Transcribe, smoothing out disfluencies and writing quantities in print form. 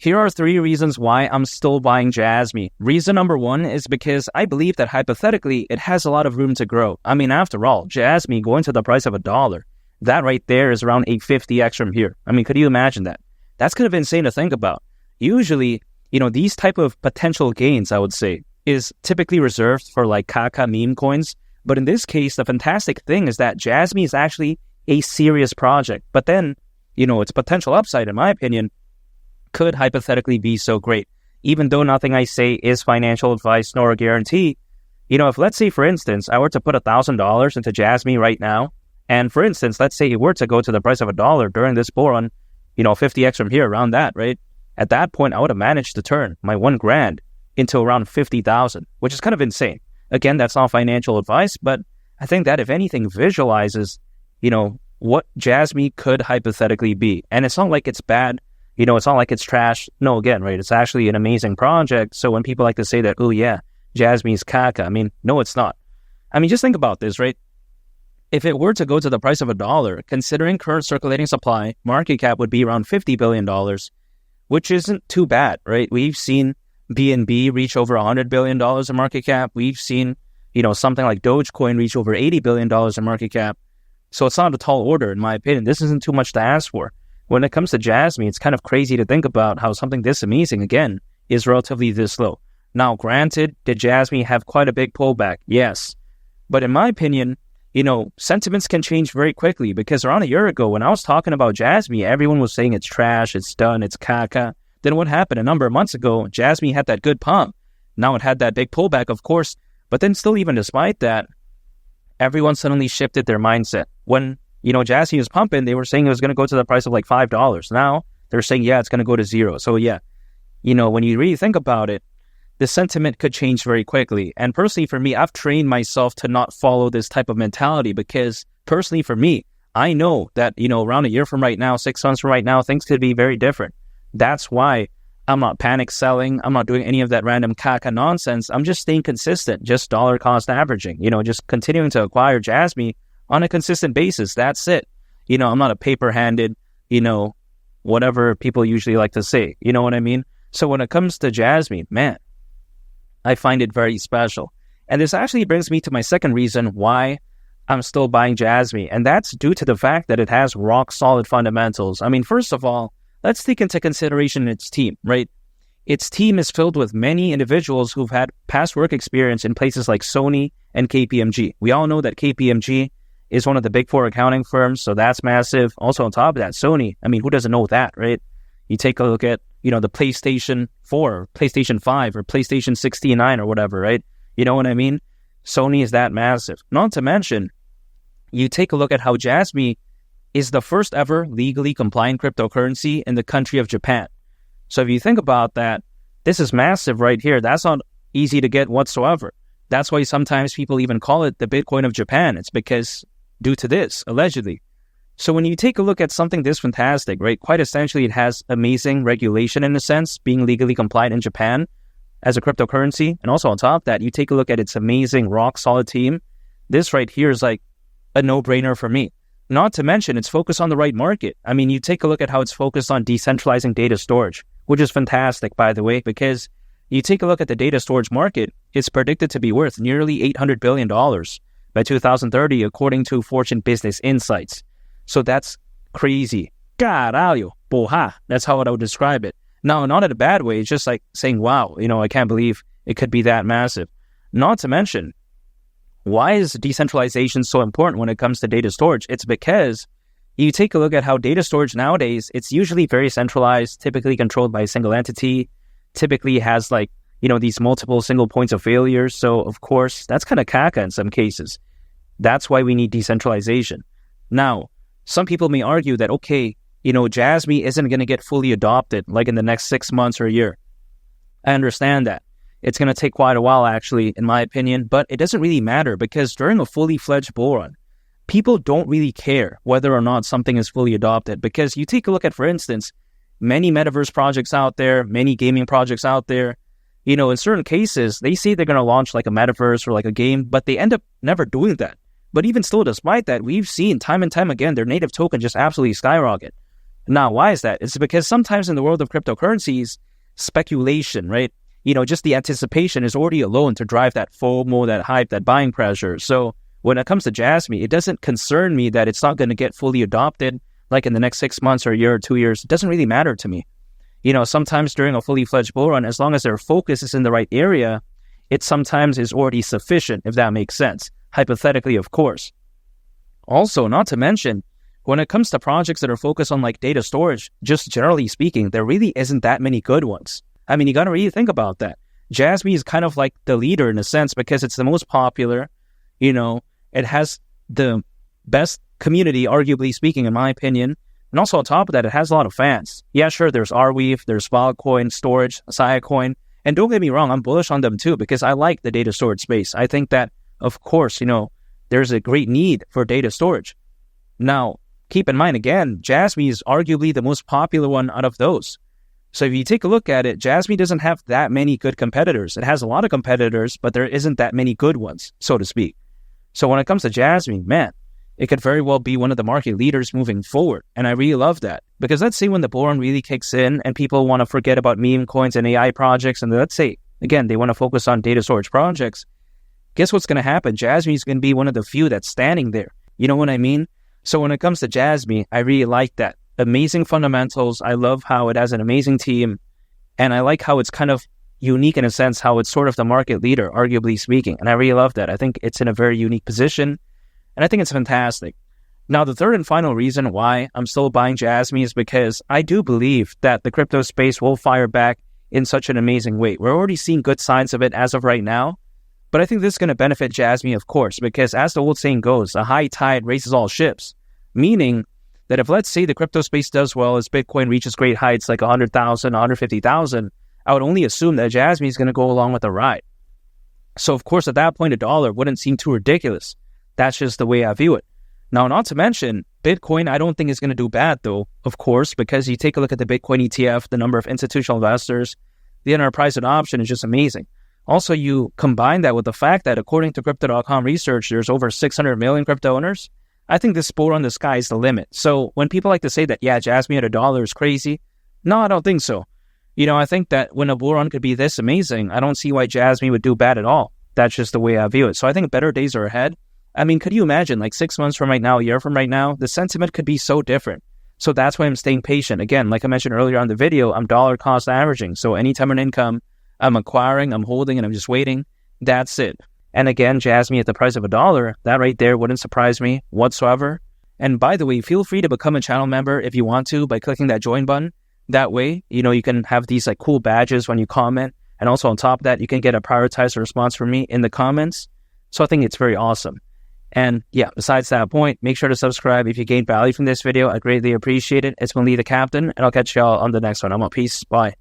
Here are 3 reasons why I'm still buying JASMY. Reason number 1 is because I believe that hypothetically, it has a lot of room to grow. I mean, after all, JASMY going to the price of $1, that right there is around 850x from here. I mean, could you imagine that? That's kind of insane to think about. Usually, these type of potential gains, I would say, is typically reserved for like Kaka meme coins. But in this case, the fantastic thing is that JASMY is actually a serious project. But then, its potential upside, in my opinion, could hypothetically be so great. Even though nothing I say is financial advice nor a guarantee, if let's say, for instance, I were to put $1,000 into JASMY right now, and for instance, let's say it were to go to the price of $1 during this bull run, 50x from here, around that, right? At that point, I would have managed to turn my $1,000 into around 50,000, which is kind of insane. Again, that's not financial advice, but I think that if anything visualizes, what JASMY could hypothetically be. And it's not like it's bad. It's not like it's trash. No, again, right? It's actually an amazing project. So when people like to say that, oh yeah, JASMY is caca, I mean, no, it's not. I mean, just think about this, right? If it were to go to the price of $1, considering current circulating supply, market cap would be around $50 billion, which isn't too bad, right? We've seen BNB reach over $100 billion in market cap. We've seen, something like Dogecoin reach over $80 billion in market cap. So it's not a tall order, in my opinion. This isn't too much to ask for. When it comes to JASMY, it's kind of crazy to think about how something this amazing, again, is relatively this low. Now, granted, did JASMY have quite a big pullback? Yes. But in my opinion, sentiments can change very quickly, because around a year ago, when I was talking about JASMY, everyone was saying it's trash, it's done, it's caca. Then what happened a number of months ago? JASMY had that good pump. Now it had that big pullback, of course. But then still, even despite that, everyone suddenly shifted their mindset. When JASMY was pumping, they were saying it was going to go to the price of like $5. Now they're saying, yeah, it's going to go to 0. So yeah, when you really think about it, the sentiment could change very quickly. And personally for me, I've trained myself to not follow this type of mentality, because personally for me, I know that, around a year from right now, 6 months from right now, things could be very different. That's why I'm not panic selling. I'm not doing any of that random caca nonsense. I'm just staying consistent, just dollar cost averaging, just continuing to acquire JASMY on a consistent basis. That's it. I'm not a paper-handed, whatever people usually like to say. You know what I mean? So when it comes to JASMY, man, I find it very special. And this actually brings me to my second reason why I'm still buying JASMY. And that's due to the fact that it has rock-solid fundamentals. I mean, first of all, let's take into consideration its team, right? Its team is filled with many individuals who've had past work experience in places like Sony and KPMG. We all know that KPMG is one of the big 4 accounting firms, so that's massive. Also on top of that, Sony, I mean, who doesn't know that, right? You take a look at, the PlayStation 4, PlayStation 5, or PlayStation 69 or whatever, right? You know what I mean? Sony is that massive. Not to mention, you take a look at how JASMY is the first ever legally compliant cryptocurrency in the country of Japan. So if you think about that, this is massive right here. That's not easy to get whatsoever. That's why sometimes people even call it the Bitcoin of Japan. It's because due to this, allegedly. So when you take a look at something this fantastic, right, quite essentially it has amazing regulation in a sense, being legally compliant in Japan as a cryptocurrency. And also on top of that, you take a look at its amazing rock solid team. This right here is like a no-brainer for me. Not to mention, it's focused on the right market. I mean, you take a look at how it's focused on decentralizing data storage, which is fantastic, by the way, because you take a look at the data storage market, it's predicted to be worth nearly $800 billion by 2030, according to Fortune Business Insights. So that's crazy. Caralho, porra. That's how I would describe it. Now, not in a bad way. It's just like saying, wow, I can't believe it could be that massive. Not to mention, why is decentralization so important when it comes to data storage? It's because you take a look at how data storage nowadays, it's usually very centralized, typically controlled by a single entity, typically has these multiple single points of failure. So, of course, that's kind of caca in some cases. That's why we need decentralization. Now, some people may argue that, okay, JASMY isn't going to get fully adopted like in the next 6 months or a year. I understand that. It's going to take quite a while, actually, in my opinion, but it doesn't really matter, because during a fully fledged bull run, people don't really care whether or not something is fully adopted, because you take a look at, for instance, many metaverse projects out there, many gaming projects out there, in certain cases, they say they're going to launch like a metaverse or like a game, but they end up never doing that. But even still, despite that, we've seen time and time again their native token just absolutely skyrocket. Now, why is that? It's because sometimes in the world of cryptocurrencies, speculation, right? Just the anticipation is already alone to drive that FOMO, that hype, that buying pressure. So when it comes to JASMY, it doesn't concern me that it's not going to get fully adopted like in the next 6 months or a year or 2 years. It doesn't really matter to me. Sometimes during a fully fledged bull run, as long as their focus is in the right area, it sometimes is already sufficient, if that makes sense. Hypothetically, of course. Also, not to mention, when it comes to projects that are focused on like data storage, just generally speaking, there really isn't that many good ones. I mean, you got to really think about that. JASMY is kind of like the leader in a sense because it's the most popular. It has the best community, arguably speaking, in my opinion. And also on top of that, it has a lot of fans. Yeah, sure, there's Arweave, there's Filecoin, Storage, JasmyCoin. And don't get me wrong, I'm bullish on them too because I like the data storage space. I think that, of course, there's a great need for data storage. Now, keep in mind, again, JASMY is arguably the most popular one out of those. So if you take a look at it, JASMY doesn't have that many good competitors. It has a lot of competitors, but there isn't that many good ones, so to speak. So when it comes to JASMY, man, it could very well be one of the market leaders moving forward. And I really love that. Because let's say when the bull run really kicks in and people want to forget about meme coins and AI projects, and let's say, again, they want to focus on data storage projects, guess what's going to happen? JASMY is going to be one of the few that's standing there. You know what I mean? So when it comes to JASMY, I really like that. Amazing fundamentals. I love how it has an amazing team. And I like how it's kind of unique in a sense, how it's sort of the market leader, arguably speaking. And I really love that. I think it's in a very unique position. And I think it's fantastic. Now, the third and final reason why I'm still buying JASMY is because I do believe that the crypto space will fire back in such an amazing way. We're already seeing good signs of it as of right now. But I think this is going to benefit JASMY, of course, because as the old saying goes, a high tide raises all ships. Meaning that if, let's say, the crypto space does well as Bitcoin reaches great heights like 100,000, 150,000, I would only assume that JASMY is going to go along with the ride. So, of course, at that point, $1 wouldn't seem too ridiculous. That's just the way I view it. Now, not to mention, Bitcoin, I don't think is going to do bad, though, of course, because you take a look at the Bitcoin ETF, the number of institutional investors, the enterprise adoption is just amazing. Also, you combine that with the fact that according to Crypto.com research, there's over 600 million crypto owners. I think this bull run, the sky is the limit. So when people like to say that, yeah, JASMY at $1 is crazy, no, I don't think so. I think that when a bull run could be this amazing, I don't see why JASMY would do bad at all. That's just the way I view it. So I think better days are ahead. I mean, could you imagine, like 6 months from right now, a year from right now, the sentiment could be so different. So that's why I'm staying patient. Again, like I mentioned earlier on the video, I'm dollar cost averaging. So anytime an income, I'm acquiring, I'm holding, and I'm just waiting. That's it. And again, JASMY at the price of $1, that right there wouldn't surprise me whatsoever. And by the way, feel free to become a channel member if you want to by clicking that join button. That way, you can have these like cool badges when you comment. And also on top of that, you can get a prioritized response from me in the comments. So I think it's very awesome. And yeah, besides that point, make sure to subscribe if you gained value from this video. I greatly appreciate it. It's been Lee the Captain, and I'll catch y'all on the next one. I'm out. Peace. Bye.